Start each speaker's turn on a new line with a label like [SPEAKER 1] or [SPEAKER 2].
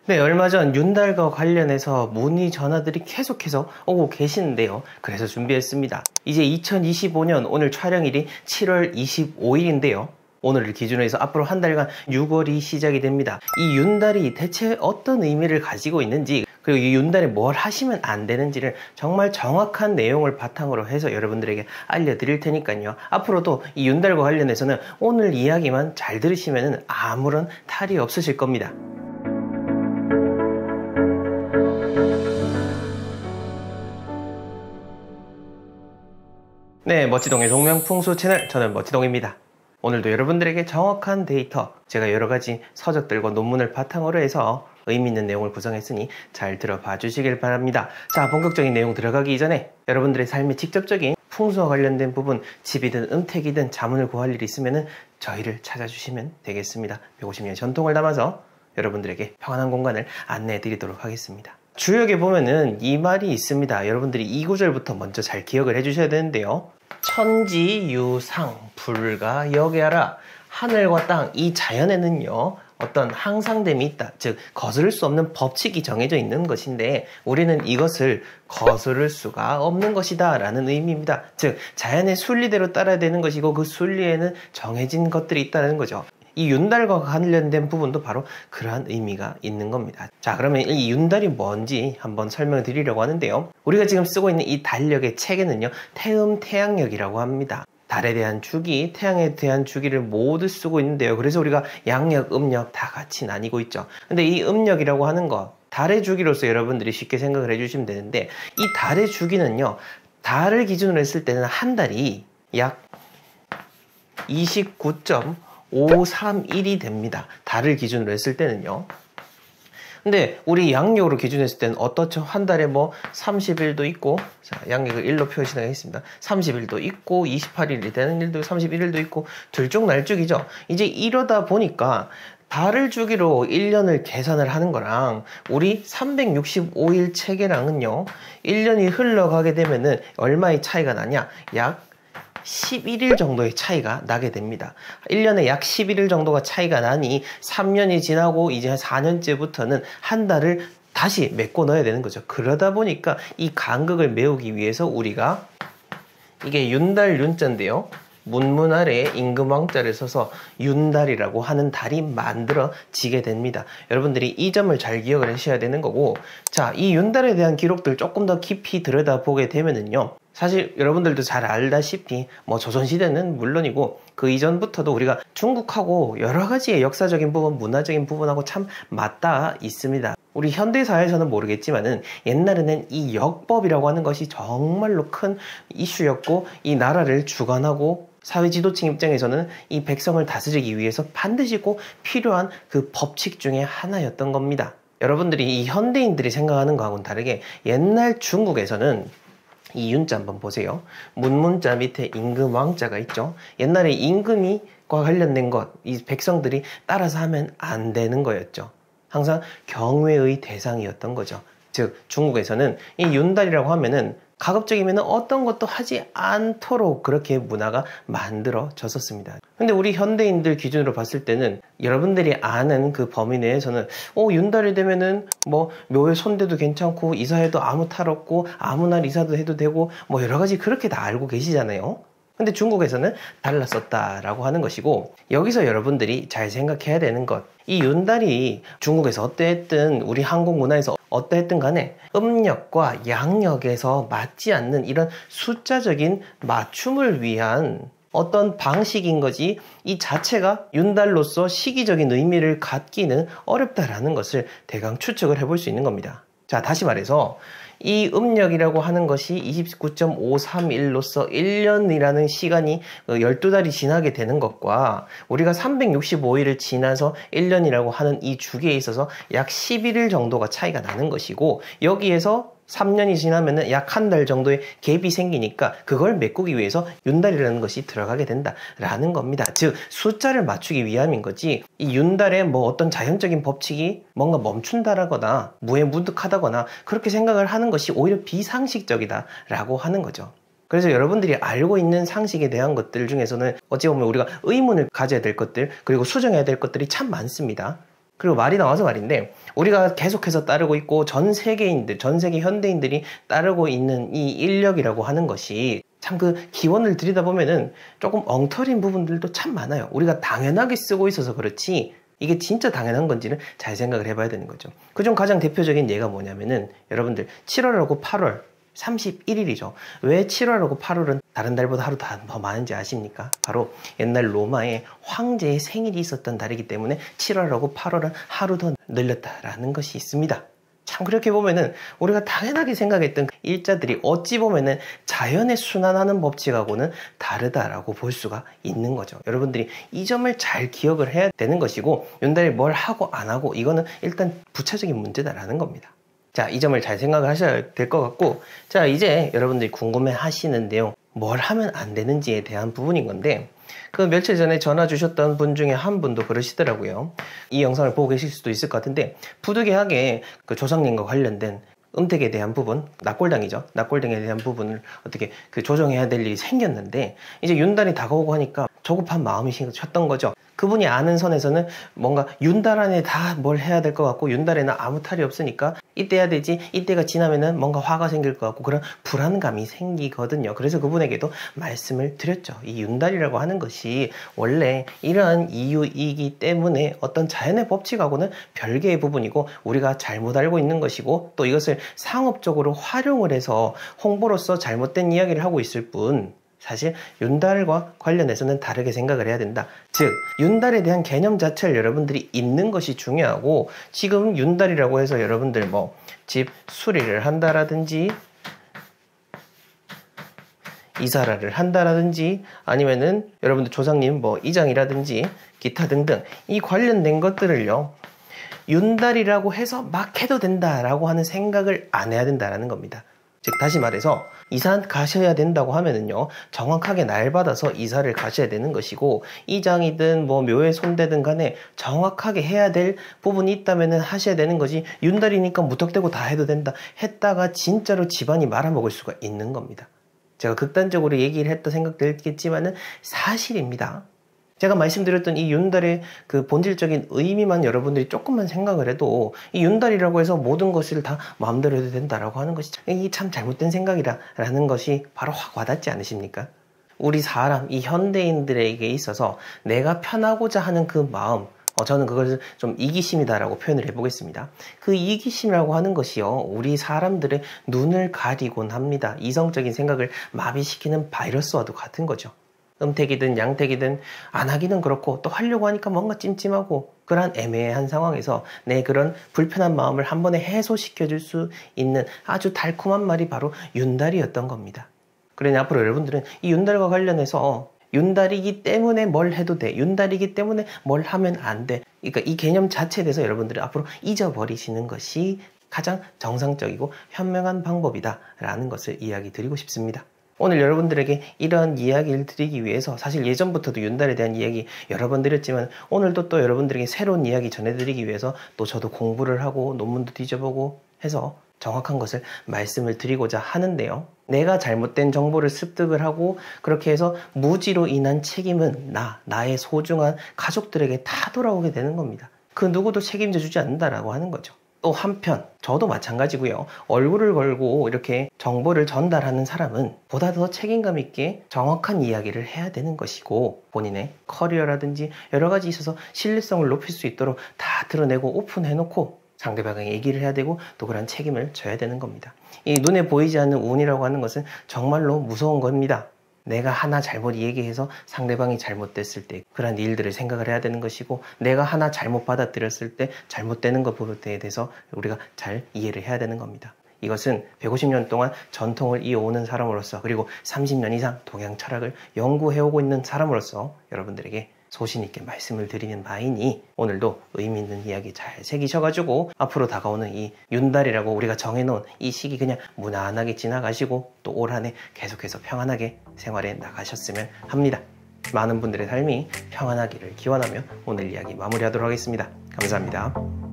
[SPEAKER 1] 네, 얼마 전 윤달과 관련해서 문의 전화들이 계속해서 오고 계시는데요. 그래서 준비했습니다. 이제 2025년 오늘 촬영일이 7월 25일인데요. 오늘을 기준으로 해서 앞으로 한 달간 6월이 시작이 됩니다. 이 윤달이 대체 어떤 의미를 가지고 있는지, 그리고 이 윤달에 뭘 하시면 안 되는지를 정말 정확한 내용을 바탕으로 해서 여러분들에게 알려드릴 테니까요. 앞으로도 이 윤달과 관련해서는 오늘 이야기만 잘 들으시면 아무런 탈이 없으실 겁니다. 네, 멋지동의 동명풍수 채널, 저는 멋지동입니다. 오늘도 여러분들에게 정확한 데이터, 제가 여러가지 서적들과 논문을 바탕으로 해서 의미 있는 내용을 구성했으니 잘 들어봐 주시길 바랍니다. 자, 본격적인 내용 들어가기 전에 여러분들의 삶의 직접적인 풍수와 관련된 부분, 집이든 은택이든 자문을 구할 일이 있으면 저희를 찾아주시면 되겠습니다. 150년의 전통을 담아서 여러분들에게 평안한 공간을 안내해 드리도록 하겠습니다. 주역에 보면은 이 말이 있습니다. 여러분들이 이 구절부터 먼저 잘 기억을 해주셔야 되는데요. 천지유상 불가 여기하라. 하늘과 땅, 이 자연에는요 어떤 항상됨이 있다. 즉 거스를 수 없는 법칙이 정해져 있는 것인데 우리는 이것을 거스를 수가 없는 것이다 라는 의미입니다. 즉 자연의 순리대로 따라야 되는 것이고 그 순리에는 정해진 것들이 있다는 거죠. 이 윤달과 관련된 부분도 바로 그러한 의미가 있는 겁니다. 자, 그러면 이 윤달이 뭔지 한번 설명을 드리려고 하는데요. 우리가 지금 쓰고 있는 이 달력의 책에는요 태음 태양력이라고 합니다. 달에 대한 주기, 태양에 대한 주기를 모두 쓰고 있는데요. 그래서 우리가 양력, 음력 다 같이 나뉘고 있죠. 근데 이 음력이라고 하는 거, 달의 주기로서 여러분들이 쉽게 생각을 해주시면 되는데 이 달의 주기는요 달을 기준으로 했을 때는 한 달이 약 29.531이 됩니다. 달을 기준으로 했을 때는요. 근데 우리 양력으로 기준했을 때는 어떻죠? 한 달에 뭐 30일도 있고, 자, 양력을 1로 표시하겠습니다. 30일도 있고 28일이 되는 일도 31일도 있고 들쭉날쭉이죠. 이제 이러다 보니까 달을 주기로 1년을 계산을 하는 거랑 우리 365일 체계랑은요 1년이 흘러가게 되면은 얼마의 차이가 나냐? 약 11일 정도의 차이가 나게 됩니다. 1년에 약 11일 정도가 차이가 나니 3년이 지나고 이제 4년째부터는 한 달을 다시 메꿔 넣어야 되는 거죠. 그러다 보니까 이 간극을 메우기 위해서 우리가 이게 윤달 윤자인데요. 문문 아래에 임금왕자를 써서 윤달이라고 하는 달이 만들어지게 됩니다. 여러분들이 이 점을 잘 기억을 하셔야 되는 거고, 자, 이 윤달에 대한 기록들 조금 더 깊이 들여다보게 되면은요 사실 여러분들도 잘 알다시피 뭐 조선시대는 물론이고 그 이전부터도 우리가 중국하고 여러 가지의 역사적인 부분, 문화적인 부분하고 참 맞닿아 있습니다. 우리 현대사회에서는 모르겠지만은 옛날에는 이 역법이라고 하는 것이 정말로 큰 이슈였고 이 나라를 주관하고 사회 지도층 입장에서는 이 백성을 다스리기 위해서 반드시 꼭 필요한 그 법칙 중에 하나였던 겁니다. 여러분들이 이 현대인들이 생각하는 거하고는 다르게 옛날 중국에서는 이 윤자 한번 보세요. 문문자 밑에 임금 왕자가 있죠. 옛날에 임금과 관련된 것, 이 백성들이 따라서 하면 안 되는 거였죠. 항상 경외의 대상이었던 거죠. 즉 중국에서는 이 윤달이라고 하면은 가급적이면 어떤 것도 하지 않도록 그렇게 문화가 만들어졌었습니다. 근데 우리 현대인들 기준으로 봤을 때는 여러분들이 아는 그 범위 내에서는 윤달이 되면은 뭐 묘에 손대도 괜찮고 이사해도 아무 탈 없고 아무 날 이사도 해도 되고 뭐 여러 가지 그렇게 다 알고 계시잖아요. 근데 중국에서는 달랐었다라고 하는 것이고, 여기서 여러분들이 잘 생각해야 되는 것, 이 윤달이 중국에서 어떠했든 우리 한국 문화에서 어떠했든 간에 음력과 양력에서 맞지 않는 이런 숫자적인 맞춤을 위한 어떤 방식인 거지 이 자체가 윤달로서 시기적인 의미를 갖기는 어렵다라는 것을 대강 추측을 해볼 수 있는 겁니다. 자, 다시 말해서 이 음력이라고 하는 것이 29.531로서 1년이라는 시간이 12달이 지나게 되는 것과 우리가 365일을 지나서 1년이라고 하는 이 주기에 있어서 약 11일 정도가 차이가 나는 것이고, 여기에서 3년이 지나면 약 한 달 정도의 갭이 생기니까 그걸 메꾸기 위해서 윤달이라는 것이 들어가게 된다라는 겁니다. 즉 숫자를 맞추기 위함인 거지 이 윤달에 뭐 어떤 자연적인 법칙이 뭔가 멈춘다라거나 무해무득하다거나 그렇게 생각을 하는 것이 오히려 비상식적이다라고 하는 거죠. 그래서 여러분들이 알고 있는 상식에 대한 것들 중에서는 어찌 보면 우리가 의문을 가져야 될 것들, 그리고 수정해야 될 것들이 참 많습니다. 그리고 말이 나와서 말인데 우리가 계속해서 따르고 있고 전 세계인들, 전 세계 현대인들이 따르고 있는 이 인력이라고 하는 것이 참 그 기원을 들여다보면은 조금 엉터리인 부분들도 참 많아요. 우리가 당연하게 쓰고 있어서 그렇지 이게 진짜 당연한 건지는 잘 생각을 해봐야 되는 거죠. 그중 가장 대표적인 예가 뭐냐면은 여러분들 7월하고 8월 31일이죠. 왜 7월하고 8월은 다른 달보다 하루 더 많은지 아십니까? 바로 옛날 로마에 황제의 생일이 있었던 달이기 때문에 7월하고 8월은 하루 더 늘렸다라는 것이 있습니다. 참 그렇게 보면은 우리가 당연하게 생각했던 일자들이 어찌 보면은 자연의 순환하는 법칙하고는 다르다라고 볼 수가 있는 거죠. 여러분들이 이 점을 잘 기억을 해야 되는 것이고 윤달이 뭘 하고 안 하고 이거는 일단 부차적인 문제다라는 겁니다. 자, 이 점을 잘 생각을 하셔야 될 것 같고, 자, 이제 여러분들이 궁금해 하시는 내용, 뭘 하면 안 되는지에 대한 부분인 건데, 그 며칠 전에 전화 주셨던 분 중에 한 분도 그러시더라고요. 이 영상을 보고 계실 수도 있을 것 같은데, 부득이하게 그 조상님과 관련된 음택에 대한 부분, 납골당이죠. 납골당에 대한 부분을 어떻게 그 조정해야 될 일이 생겼는데, 이제 윤달이 다가오고 하니까 조급한 마음이 셨던 거죠. 그분이 아는 선에서는 뭔가 윤달 안에 다 뭘 해야 될 것 같고 윤달에는 아무 탈이 없으니까 이때 해야 되지, 이때가 지나면은 뭔가 화가 생길 것 같고 그런 불안감이 생기거든요. 그래서 그분에게도 말씀을 드렸죠. 이 윤달이라고 하는 것이 원래 이러한 이유이기 때문에 어떤 자연의 법칙하고는 별개의 부분이고 우리가 잘못 알고 있는 것이고 또 이것을 상업적으로 활용을 해서 홍보로서 잘못된 이야기를 하고 있을 뿐 사실 윤달과 관련해서는 다르게 생각을 해야 된다. 즉 윤달에 대한 개념 자체를 여러분들이 잊는 것이 중요하고 지금 윤달이라고 해서 여러분들 뭐 집 수리를 한다라든지 이사라를 한다라든지 아니면은 여러분들 조상님 뭐 이장이라든지 기타 등등 이 관련된 것들을요 윤달이라고 해서 막 해도 된다라고 하는 생각을 안 해야 된다라는 겁니다. 즉 다시 말해서 이사 가셔야 된다고 하면은요 정확하게 날 받아서 이사를 가셔야 되는 것이고 이장이든 뭐 묘에 손대든 간에 정확하게 해야 될 부분이 있다면은 하셔야 되는 거지 윤달이니까 무턱대고 다 해도 된다 했다가 진짜로 집안이 말아먹을 수가 있는 겁니다. 제가 극단적으로 얘기를 했다 생각되겠지만은 사실입니다. 제가 말씀드렸던 이 윤달의 그 본질적인 의미만 여러분들이 조금만 생각을 해도 이 윤달이라고 해서 모든 것을 다 마음대로 해도 된다라고 하는 것이 참 잘못된 생각이라는 것이 바로 확 와닿지 않으십니까? 우리 사람, 이 현대인들에게 있어서 내가 편하고자 하는 그 마음, 저는 그것을 좀 이기심이다라고 표현을 해보겠습니다. 그 이기심이라고 하는 것이요, 우리 사람들의 눈을 가리곤 합니다. 이성적인 생각을 마비시키는 바이러스와도 같은 거죠. 음택이든 양택이든 안 하기는 그렇고 또 하려고 하니까 뭔가 찜찜하고 그런 애매한 상황에서 내 그런 불편한 마음을 한 번에 해소시켜 줄 수 있는 아주 달콤한 말이 바로 윤달이었던 겁니다. 그러니 앞으로 여러분들은 이 윤달과 관련해서 윤달이기 때문에 뭘 해도 돼, 윤달이기 때문에 뭘 하면 안 돼, 그러니까 이 개념 자체에 대해서 여러분들이 앞으로 잊어버리시는 것이 가장 정상적이고 현명한 방법이다 라는 것을 이야기 드리고 싶습니다. 오늘 여러분들에게 이런 이야기를 드리기 위해서 사실 예전부터도 윤달에 대한 이야기 여러 번 드렸지만 오늘도 또 여러분들에게 새로운 이야기 전해드리기 위해서 또 저도 공부를 하고 논문도 뒤져보고 해서 정확한 것을 말씀을 드리고자 하는데요. 내가 잘못된 정보를 습득을 하고 그렇게 해서 무지로 인한 책임은 나의 소중한 가족들에게 다 돌아오게 되는 겁니다. 그 누구도 책임져 주지 않는다라고 하는 거죠. 또 한편 저도 마찬가지고요. 얼굴을 걸고 이렇게 정보를 전달하는 사람은 보다 더 책임감 있게 정확한 이야기를 해야 되는 것이고 본인의 커리어라든지 여러 가지 있어서 신뢰성을 높일 수 있도록 다 드러내고 오픈해놓고 상대방에게 얘기를 해야 되고 또 그런 책임을 져야 되는 겁니다. 이 눈에 보이지 않는 운이라고 하는 것은 정말로 무서운 겁니다. 내가 하나 잘못 얘기해서 상대방이 잘못됐을 때 그런 일들을 생각을 해야 되는 것이고 내가 하나 잘못 받아들였을 때 잘못되는 것 부분에 대해서 우리가 잘 이해를 해야 되는 겁니다. 이것은 150년 동안 전통을 이어오는 사람으로서 그리고 30년 이상 동양 철학을 연구해오고 있는 사람으로서 여러분들에게 소신 있게 말씀을 드리는 바이니 오늘도 의미 있는 이야기 잘 새기셔가지고 앞으로 다가오는 이 윤달이라고 우리가 정해놓은 이 시기 그냥 무난하게 지나가시고 또 올 한 해 계속해서 평안하게 생활해 나가셨으면 합니다. 많은 분들의 삶이 평안하기를 기원하며 오늘 이야기 마무리하도록 하겠습니다. 감사합니다.